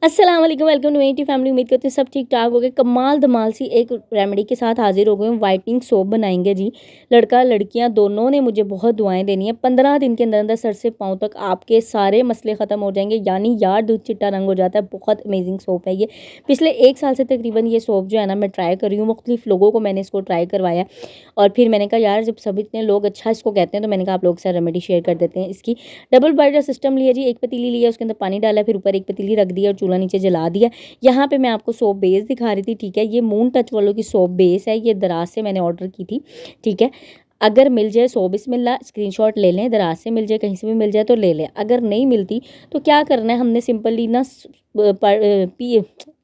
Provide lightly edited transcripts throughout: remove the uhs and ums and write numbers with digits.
अस्सलाम वालेकुम, welcome to मेरी फैमिली। उम्मीद करती हूँ सब ठीक ठाक हो गए। कमाल धमाल सी एक रेमेडी के साथ हाजिर हो गए हूँ। वाइटनिंग सोप बनाएंगे जी। लड़का लड़कियां दोनों ने मुझे बहुत दुआएं देनी है। 15 दिन के अंदर अंदर सर से पाँव तक आपके सारे मसले ख़त्म हो जाएंगे। यानी यार दूध चिट्टा रंग हो जाता है। बहुत अमेजिंग सोप है ये। पिछले 1 साल से तकरीबन ये सोप जो है ना मैं ट्राई कर रही हूँ। मुख्तलिफ लोगों को मैंने इसको ट्राई करवाया और फिर मैंने कहा यार जब सभी इतने लोग अच्छा इसको कहते हैं तो मैंने कहा आप लोग से रेमेडी शेयर कर देते हैं इसकी। डबल बॉयलर सिस्टम लिया जी। एक पतीली लिया, उसके अंदर पानी डाला, फिर ऊपर एक पतीली रख दिया और चूल्हा नीचे जला दिया। यहाँ पे मैं आपको सोप बेस दिखा रही थी, ठीक है। ये मून टच वालों की सोप बेस है। ये दराज से मैंने ऑर्डर की थी, ठीक है। अगर मिल जाए सो बिस्मिल्लाह, स्क्रीनशॉट ले लें। दराज से मिल जाए, कहीं से भी मिल जाए तो ले लें। अगर नहीं मिलती तो क्या करना है, हमने सिंपली ना पी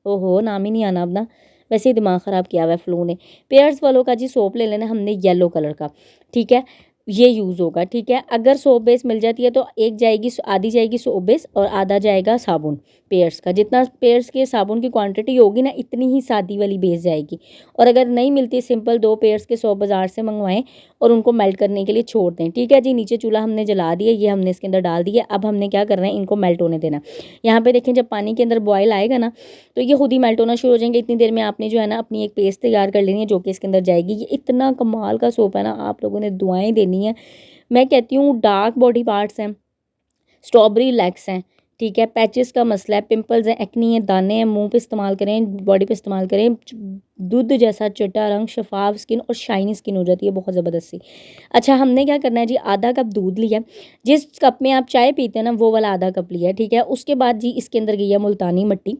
ओहो नाम ही नहीं आना अपना, वैसे ही दिमाग ख़राब किया हुआ है फ्लू ने। पेयर्स वालों का जी सोप ले लेना हमने, येलो कलर का, ठीक है। ये यूज़ होगा, ठीक है। अगर सोप बेस मिल जाती है तो एक जाएगी, आधी जाएगी सोप बेस और आधा जाएगा साबुन पेयर्स का। जितना पेयर्स के साबुन की क्वांटिटी होगी ना इतनी ही सादी वाली बेस जाएगी। और अगर नहीं मिलती सिंपल 2 पेयर्स के सोप बाज़ार से मंगवाएं और उनको मेल्ट करने के लिए छोड़ दें, ठीक है जी। नीचे चूल्हा हमने जला दिया, ये हमने इसके अंदर डाल दिया। अब हमने क्या करना है, इनको मेल्ट होने देना। यहाँ पे देखें जब पानी के अंदर बॉयल आएगा ना तो ये खुद ही मेल्ट होना शुरू हो जाएंगे। इतनी देर में आपने जो है ना अपनी एक पेस्ट तैयार कर लेनी है जो कि इसके अंदर जाएगी। ये इतना कमाल का सोप है ना, आप लोगों ने दुआएं देनी है। मैं कहती हूँ डार्क बॉडी पार्ट्स हैं, स्ट्रॉबेरी लेग्स हैं, ठीक है। पैचेस का मसला है, पिंपल्स हैं, एक्नी है, दाने हैं, मुंह पे इस्तेमाल करें, बॉडी पे इस्तेमाल करें। दूध जैसा चिट्टा रंग, शफाफ स्किन और शाइनी स्किन हो जाती है बहुत ज़बरदस्त सी। अच्छा हमने क्या करना है जी, आधा कप दूध लिया। जिस कप में आप चाय पीते हैं ना वो वाला आधा कप लिया, ठीक है। उसके बाद जी इसके अंदर गई है मुल्तानी मिट्टी।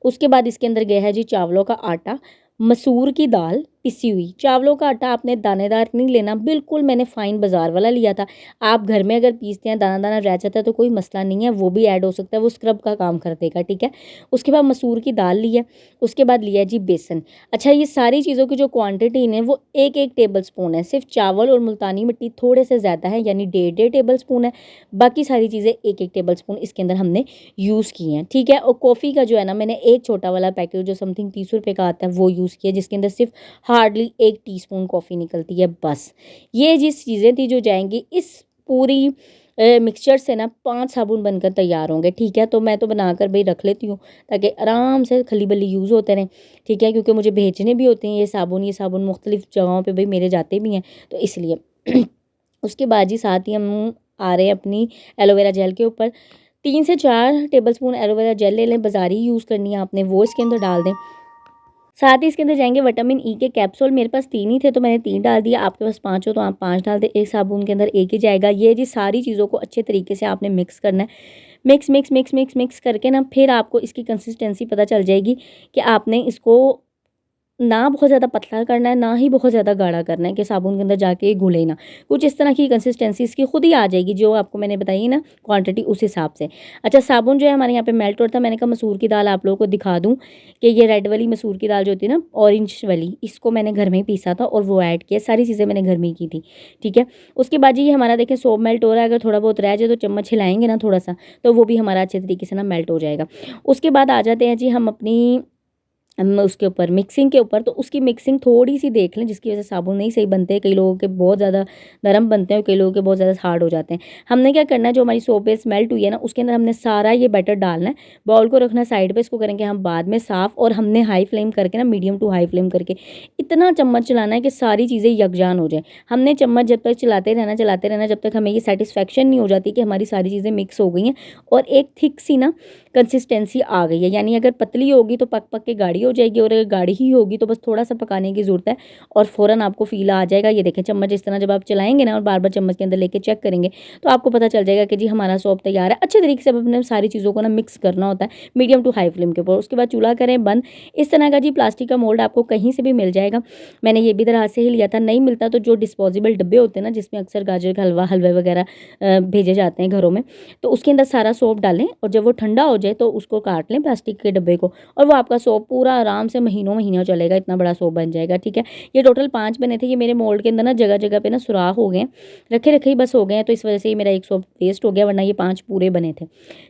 उसके बाद इसके अंदर गया है जी चावलों का आटा, मसूर की दाल पिसी हुई। चावलों का आटा आपने दानेदार नहीं लेना, बिल्कुल मैंने फ़ाइन बाज़ार वाला लिया था। आप घर में अगर पीसते हैं दाना दाना रह जाता है तो कोई मसला नहीं है, वो भी ऐड हो सकता है, वो स्क्रब का काम कर देगा, ठीक है। उसके बाद मसूर की दाल लिया। उसके बाद लिया जी बेसन। अच्छा ये सारी चीज़ों की जो क्वांटिटी है वो 1-1 टेबल स्पून है। सिर्फ चावल और मुल्तानी मिट्टी थोड़े से ज़्यादा है, यानी 1.5 टेबल स्पून है। बाकी सारी चीज़ें 1-1 टेबल स्पून इसके अंदर हमने यूज़ की हैं, ठीक है। और कॉफ़ी का जो है ना मैंने एक छोटा वाला पैकेट जो समथिंग 30 रुपये का आता है वो यूज़ किया, जिसके अंदर सिर्फ हार्डली 1 टीस्पून कॉफ़ी निकलती है बस। ये जिस चीज़ें थी जो जाएंगी इस पूरी मिक्सचर से ना 5 साबुन बनकर तैयार होंगे, ठीक है। तो मैं तो बनाकर भाई रख लेती हूँ ताकि आराम से खली बली यूज़ होते रहें, ठीक है। क्योंकि मुझे भेजने भी होते हैं ये साबुन मुख्तलिफ जगहों पे भाई मेरे जाते भी हैं तो इसलिए। उसके बाद जी साथ ही हम आ रहे हैं अपनी एलोवेरा जेल के ऊपर। 3 से 4 टेबलस्पून एलोवेरा जेल ले लें, बाज़ारी यूज़ करनी है आपने, वो इसके अंदर डाल दें। साथ ही इसके अंदर जाएंगे विटामिन ई के कैप्सूल। मेरे पास 3 ही थे तो मैंने 3 डाल दिया, आपके पास 5 हो तो आप 5 डाल दें। एक साबुन के अंदर एक ही जाएगा। ये जी सारी चीज़ों को अच्छे तरीके से आपने मिक्स करना है। Mix mix mix mix mix करके ना फिर आपको इसकी कंसिस्टेंसी पता चल जाएगी कि आपने इसको ना बहुत ज़्यादा पतला करना है ना ही बहुत ज़्यादा गाढ़ा करना है कि साबुन के अंदर जाके ये घुले ना। कुछ इस तरह की कंसिस्टेंसी इसकी खुद ही आ जाएगी जो आपको मैंने बताई ना क्वांटिटी उस हिसाब से। अच्छा साबुन जो है हमारे यहाँ पे मेल्ट होता है। मैंने कहा मसूर की दाल आप लोगों को दिखा दूँ कि ये रेड वाली मसूर की दाल जो होती है ना ऑरेंज वाली, इसको मैंने घर में ही पीसा था और वो ऐड किया। सारी चीज़ें मैंने घर में ही की थी, ठीक है। उसके बाद ये हमारा देखें सोप मेल्ट हो रहा है। अगर थोड़ा बहुत रह जाए तो चम्मच हिलाएंगे ना थोड़ा सा तो वो भी हमारा अच्छे तरीके से ना मेल्ट हो जाएगा। उसके बाद आ जाते हैं जी हम अपनी उसके ऊपर मिक्सिंग के ऊपर। तो उसकी मिक्सिंग थोड़ी सी देख लें जिसकी वजह से साबुन नहीं सही बनते हैं। कई लोगों के बहुत ज़्यादा नरम बनते हैं और कई लोगों के बहुत ज़्यादा हार्ड हो जाते हैं। हमने क्या करना है, जो हमारी सोप बेस मेल्ट हुई है ना उसके अंदर हमने सारा ये बैटर डालना है। बाउल को रखना है साइड पे, इसको करेंगे हम बाद में साफ़। और हमने हाई फ्लेम करके ना मीडियम टू हाई फ्लेम करके इतना चम्मच चलाना है कि सारी चीज़ें यकजान हो जाए। हमने चम्मच जब तक चलाते रहना जब तक हमें ये सेटिस्फेक्शन नहीं हो जाती कि हमारी सारी चीज़ें मिक्स हो गई हैं और एक थिक सी ना कंसिस्टेंसी आ गई है। यानी अगर पतली होगी तो पक पक के गाढ़ी हो जाएगी और अगर गाढ़ी ही होगी तो बस थोड़ा सा पकाने की ज़रूरत है और फ़ौरन आपको फ़ील आ जाएगा। ये देखें चम्मच इस तरह जब आप चलाएंगे ना और बार बार चम्मच के अंदर लेके चेक करेंगे तो आपको पता चल जाएगा कि जी हमारा सौंप तैयार है। अच्छे तरीके से अब अपने सारी चीज़ों को ना मिक्स करना होता है मीडियम टू हाई फ्लेम के ऊपर। उसके बाद चूल्हा करें बंद। इस तरह का जी प्लास्टिक का मोल्ड आपको कहीं से भी मिल जाएगा। मैंने ये भी दराज से ही लिया था। नहीं मिलता तो जो डिस्पोजेबल डब्बे होते हैं ना जिसमें अक्सर गाजर का हलवे वगैरह भेजे जाते हैं घरों में, तो उसके अंदर सारा सौंप डालें और जब वो ठंडा हो जाए तो उसको काट लें प्लास्टिक के डब्बे को और वो आपका सौंप पूरा आराम से महीनों महीनों चलेगा। इतना बड़ा सौंप बन जाएगा, ठीक है। ये टोटल 5 बने थे। ये मेरे मोल्ड के अंदर ना जगह जगह पे ना सुराख हो गए हैं, रखे रखे ही बस हो गए हैं, तो इस वजह से ये मेरा एक सौंप वेस्ट हो गया, वरना ये 5 पूरे बने थे,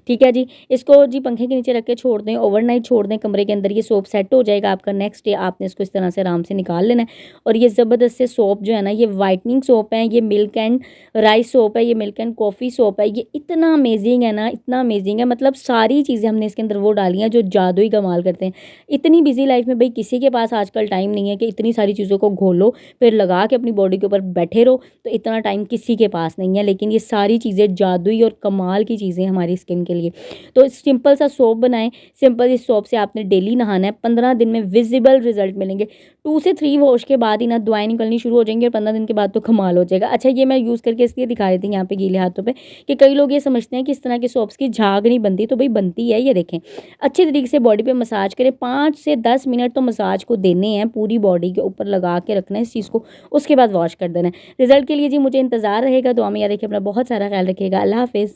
ठीक है जी। इसको जी पंखे के नीचे रख के छोड़ दें, ओवरनाइट छोड़ दें कमरे के अंदर। ये सौंप सेट हो जाएगा आपका। नेक्स्ट डे आपने इसको इस तरह से आराम से निकाल लेना है। और ये ज़बरदस्त से सौंप जो है ना ये वाइटनिंग सौंप है, ये मिल्क एंड राइस सौंप है, ये मिल्क एंड कॉफ़ी सौंप है। ये इतना अमेजिंग है ना, इतना अमेजिंग है, मतलब सारी सारी चीज़ें हमने इसके अंदर वो डाली हैं जो जादुई कमाल करते हैं। इतनी बिजी लाइफ में भाई किसी के पास आजकल टाइम नहीं है कि इतनी सारी चीज़ों को घोलो फिर लगा के अपनी बॉडी के ऊपर बैठे रहो, तो इतना टाइम किसी के पास नहीं है। लेकिन ये सारी चीज़ें जादुई और कमाल की चीज़ें हमारी स्किन के लिए। तो सिंपल सा सोप बनाएं, सिंपल इस सोप से आपने डेली नहाना है, 15 दिन में विजिबल रिजल्ट मिलेंगे। 2 से 3 वॉश के बाद ही ना दवाएं निकलनी शुरू हो जाएंगी और 15 दिन के बाद तो कमाल हो जाएगा। अच्छा, ये मैं यूज़ करके इसलिए दिखा रही थी यहाँ पे गीले हाथों पे कि कई लोग ये समझते हैं कि इस तरह के सोप्स की झाग नहीं बनती, तो भाई बनती है। ये देखें, अच्छे तरीके से बॉडी पे मसाज करें, 5 से 10 मिनट तो मसाज को देने हैं, पूरी बॉडी के ऊपर लगा के रखना है इस चीज़ को, उसके बाद वॉश कर देना है। रिजल्ट के लिए जी मुझे इंतज़ार रहेगा। दुआ में याद रखिए, अपना बहुत सारा ख्याल रखिएगा। अल्लाह हाफ़िज़।